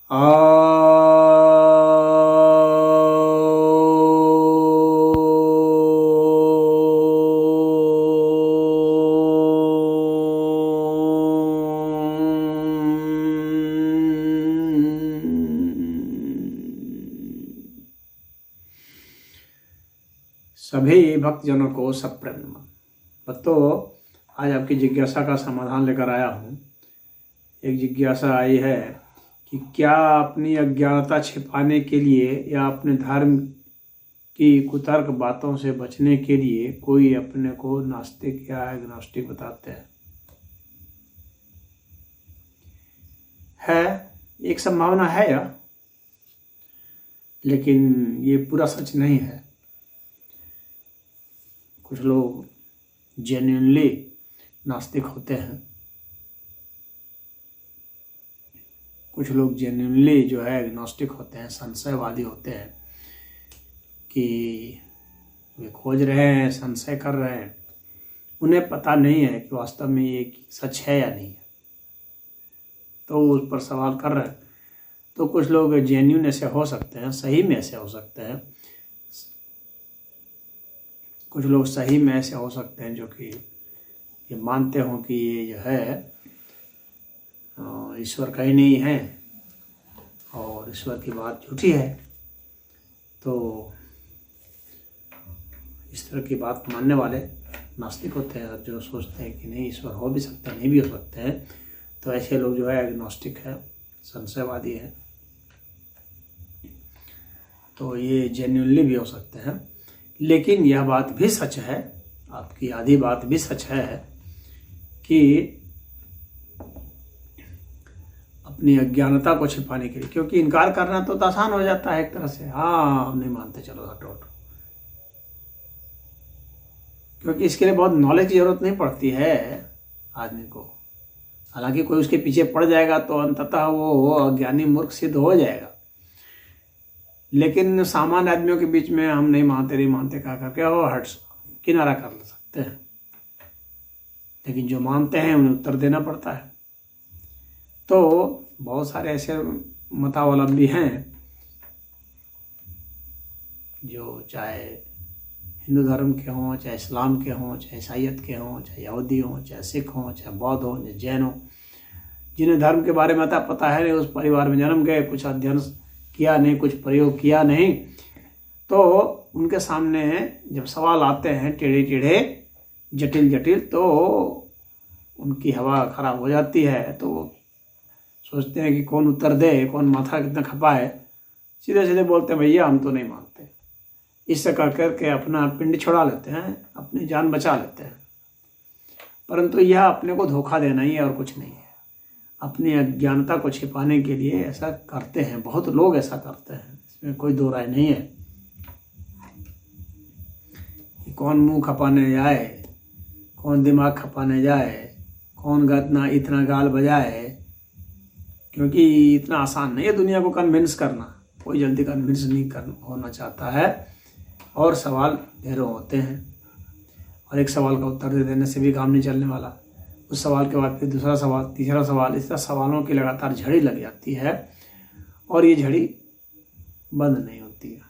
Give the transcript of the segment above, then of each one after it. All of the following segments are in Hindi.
सभी भक्तजनों को सप्रेम नमन। भक्तों, आज आपकी जिज्ञासा का समाधान लेकर आया हूँ। एक जिज्ञासा आई है कि क्या अपनी अज्ञानता छिपाने के लिए या अपने धर्म की कुतर्क बातों से बचने के लिए कोई अपने को नास्तिक या एग्नोस्टिक बताते हैं। एक संभावना है यह, लेकिन ये पूरा सच नहीं है। कुछ लोग जेन्युइनली नास्तिक होते हैं, कुछ लोग जेन्युइनली जो है एग्नोस्टिक होते हैं, संशयवादी होते हैं कि वे खोज रहे हैं, संशय कर रहे हैं। उन्हें पता नहीं है कि वास्तव में ये सच है या नहीं है, तो उस पर सवाल कर रहे हैं। तो कुछ लोग जेन्युइन ऐसे हो सकते हैं, सही में ऐसे हो सकते हैं। कुछ लोग सही में ऐसे हो सकते हैं जो कि ये मानते हों कि ये जो है ईश्वर का ही नहीं है और ईश्वर की बात झूठी है। तो इस तरह की बात मानने वाले नास्तिक होते हैं, जो सोचते हैं कि नहीं, ईश्वर हो भी सकते हैं, नहीं भी हो सकते हैं। तो ऐसे लोग जो है एग्नोस्टिक है, संशयवादी है। तो ये जेन्युइनली भी हो सकते हैं। लेकिन यह बात भी सच है, आपकी आधी बात भी सच है कि अपनी अज्ञानता को छिपाने के लिए, क्योंकि इनकार करना तो आसान हो जाता है एक तरह से। हाँ, हम नहीं मानते, चलो हटो हटो, क्योंकि इसके लिए बहुत नॉलेज की जरूरत नहीं पड़ती है आदमी को। हालांकि कोई उसके पीछे पड़ जाएगा तो अंततः वो अज्ञानी मूर्ख सिद्ध हो जाएगा। लेकिन सामान्य आदमियों के बीच में हम नहीं मानते कहा करके वो हट किनारा कर सकते हैं। लेकिन जो मानते हैं उन्हें उत्तर देना पड़ता है। तो बहुत सारे ऐसे मतावलंबी हैं जो चाहे हिंदू धर्म के हों, चाहे इस्लाम के हों, चाहे ईसाईयत के हों, चाहे यहूदी हों, चाहे सिख हों, चाहे बौद्ध हों, चाहे जैन हों, जिन्हें धर्म के बारे में पता है, उस परिवार में जन्म गए, कुछ अध्ययन किया नहीं, कुछ प्रयोग किया नहीं, तो उनके सामने जब सवाल आते हैं टेढ़े टेढ़े, जटिल जटिल, तो उनकी हवा खराब हो जाती है। तो सोचते हैं कि कौन उत्तर दे, कौन माथा कितना खपाए। सीधे सीधे बोलते हैं भैया हम तो नहीं मानते। इससे कर करके अपना पिंड छुड़ा लेते हैं, अपनी जान बचा लेते हैं। परंतु यह अपने को धोखा देना ही है और कुछ नहीं है। अपनी अज्ञानता को छिपाने के लिए ऐसा करते हैं, बहुत लोग ऐसा करते हैं, इसमें कोई दो राय नहीं है। कौन मुंह खपाने जाए, कौन दिमाग खपाने जाए, कौन इतना गाल बजाए, क्योंकि इतना आसान नहीं है दुनिया को कन्विंस करना। कोई जल्दी कन्विंस नहीं होना चाहता है और सवाल ढेरों होते हैं और एक सवाल का उत्तर दे देने से भी काम नहीं चलने वाला। उस सवाल के बाद फिर दूसरा सवाल, तीसरा सवाल, इस तरह सवालों की लगातार झड़ी लग जाती है और ये झड़ी बंद नहीं होती है,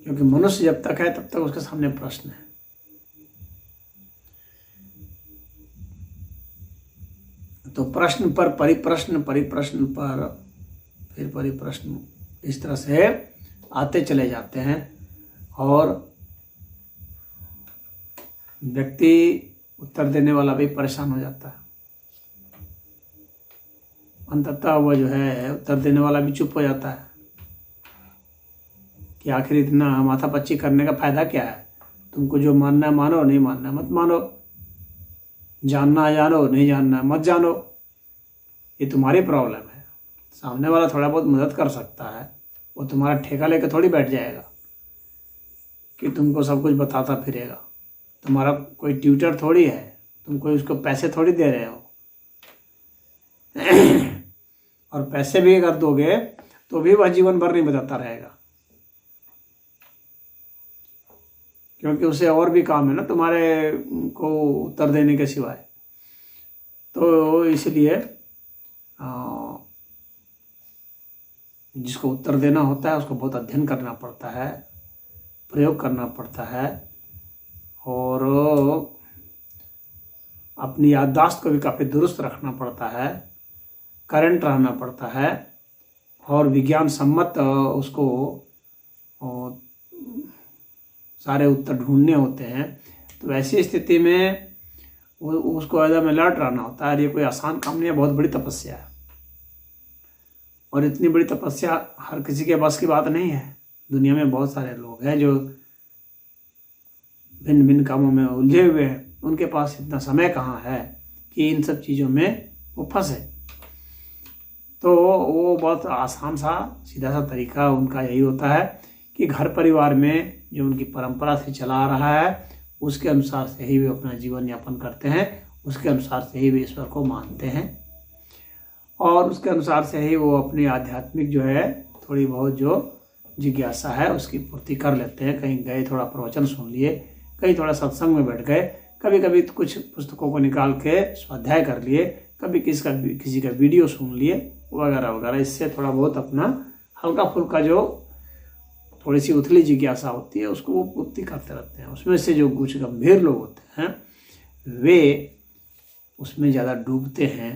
क्योंकि मनुष्य जब तक है तब तक उसके सामने प्रश्न है। तो प्रश्न पर परिप्रश्न, परिप्रश्न पर फिर परिप्रश्न, इस तरह से आते चले जाते हैं और व्यक्ति उत्तर देने वाला भी परेशान हो जाता है। अंततः वह जो है उत्तर देने वाला भी चुप हो जाता है कि आखिर इतना माथापच्ची करने का फायदा क्या है। तुमको जो मानना है मानो, नहीं मानना मत मानो, जानना है जानो, नहीं जानना मत जानो, ये तुम्हारी प्रॉब्लम है। सामने वाला थोड़ा बहुत मदद कर सकता है, वो तुम्हारा ठेका लेकर थोड़ी बैठ जाएगा कि तुमको सब कुछ बताता फिरेगा। तुम्हारा कोई ट्यूटर थोड़ी है, तुम कोई उसको पैसे थोड़ी दे रहे हो। और पैसे भी अगर दोगे तो भी वह जीवन भर नहीं बताता रहेगा, क्योंकि उसे और भी काम है ना तुम्हारे को उत्तर देने के सिवाय। तो इसलिए जिसको उत्तर देना होता है उसको बहुत अध्ययन करना पड़ता है, प्रयोग करना पड़ता है और अपनी याददाश्त को भी काफ़ी दुरुस्त रखना पड़ता है, करंट रहना पड़ता है और विज्ञान सम्मत उसको सारे उत्तर ढूंढने होते हैं। तो ऐसी स्थिति में उसको एकदम अलर्ट रहना होता है। ये कोई आसान काम नहीं है, बहुत बड़ी तपस्या है और इतनी बड़ी तपस्या हर किसी के बस की बात नहीं है। दुनिया में बहुत सारे लोग हैं जो भिन्न भिन्न कामों में उलझे हुए हैं, उनके पास इतना समय कहाँ है कि इन सब चीज़ों में वो फंसे। तो वो बहुत आसान सा सीधा सा तरीका उनका यही होता है कि घर परिवार में जो उनकी परंपरा से चला आ रहा है उसके अनुसार से ही वे अपना जीवन यापन करते हैं, उसके अनुसार से ही वे ईश्वर को मानते हैं और उसके अनुसार से ही वो अपनी आध्यात्मिक जो है थोड़ी बहुत जो जिज्ञासा है उसकी पूर्ति कर लेते हैं। कहीं गए थोड़ा प्रवचन सुन लिए, कहीं थोड़ा सत्संग में बैठ गए, कभी कभी कुछ पुस्तकों को निकाल के स्वाध्याय कर लिए, कभी किसी का वीडियो सुन लिए वगैरह वगैरह। इससे थोड़ा बहुत अपना हल्का फुल्का जो थोड़ी सी उथली जिज्ञासा होती है उसको वो पूर्ति करते रहते हैं। उसमें से जो कुछ गंभीर लोग होते हैं वे उसमें ज़्यादा डूबते हैं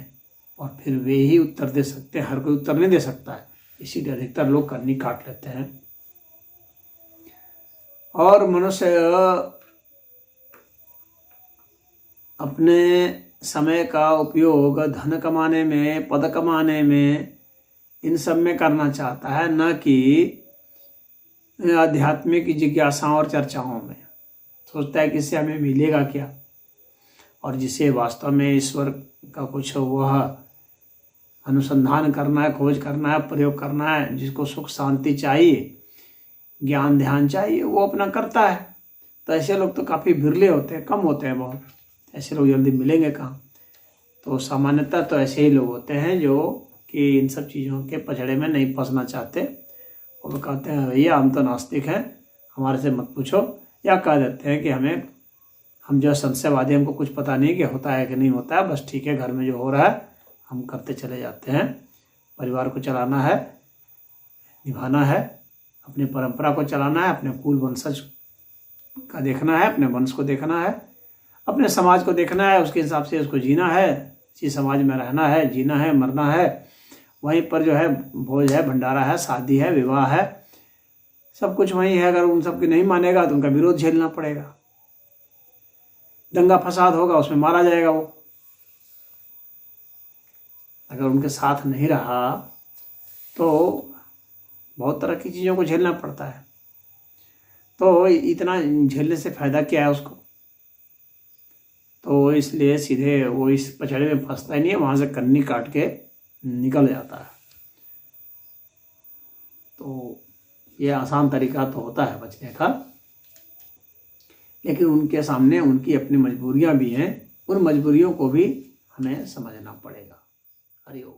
और फिर वे ही उत्तर दे सकते हैं। हर कोई उत्तर नहीं दे सकता है, इसीलिए अधिकतर लोग कन्नी काट लेते हैं। और मनुष्य अपने समय का उपयोग धन कमाने में, पद कमाने में, इन सब में करना चाहता है, न कि आध्यात्मिक जिज्ञासाओं और चर्चाओं में। सोचता है कि इससे हमें मिलेगा क्या, और जिसे वास्तव में ईश्वर का कुछ वह अनुसंधान करना है, खोज करना है, प्रयोग करना है, जिसको सुख शांति चाहिए, ज्ञान ध्यान चाहिए, वो अपना करता है। तो ऐसे लोग तो काफ़ी बिरले होते हैं, कम होते हैं बहुत। ऐसे लोग जल्दी मिलेंगे कहाँ। तो सामान्यतः तो ऐसे ही लोग होते हैं जो कि इन सब चीज़ों के पछड़े में नहीं फंसना चाहते और वो कहते हैं भैया हम तो नास्तिक हैं, हमारे से मत पूछो, या कह देते हैं कि हम जो संशयवादी, हमको कुछ पता नहीं कि होता है कि नहीं होता है, बस ठीक है घर में जो हो रहा है हम करते चले जाते हैं। परिवार को चलाना है, निभाना है, अपनी परंपरा को चलाना है, अपने कुल वंशज का देखना है, अपने वंश को देखना है, अपने समाज को देखना है, उसके हिसाब से उसको जीना है, इसी समाज में रहना है, जीना है, मरना है। वहीं पर जो है भोज है, भंडारा है, शादी है, विवाह है, सब कुछ वहीं है। अगर उन सबके नहीं मानेगा तो उनका विरोध झेलना पड़ेगा। दंगा फसाद होगा, उसमें मारा जाएगा वो। अगर उनके साथ नहीं रहा तो बहुत तरह की चीज़ों को झेलना पड़ता है। तो इतना झेलने से फ़ायदा क्या है उसको। तो इसलिए सीधे वो इस पछाड़े में फंसता ही नहीं है, वहाँ से कन्नी काट के निकल जाता है। तो ये आसान तरीका तो होता है बचने का, लेकिन उनके सामने उनकी अपनी मजबूरियां भी हैं। उन मजबूरियों को भी हमें समझना पड़ेगा। हरि ओम।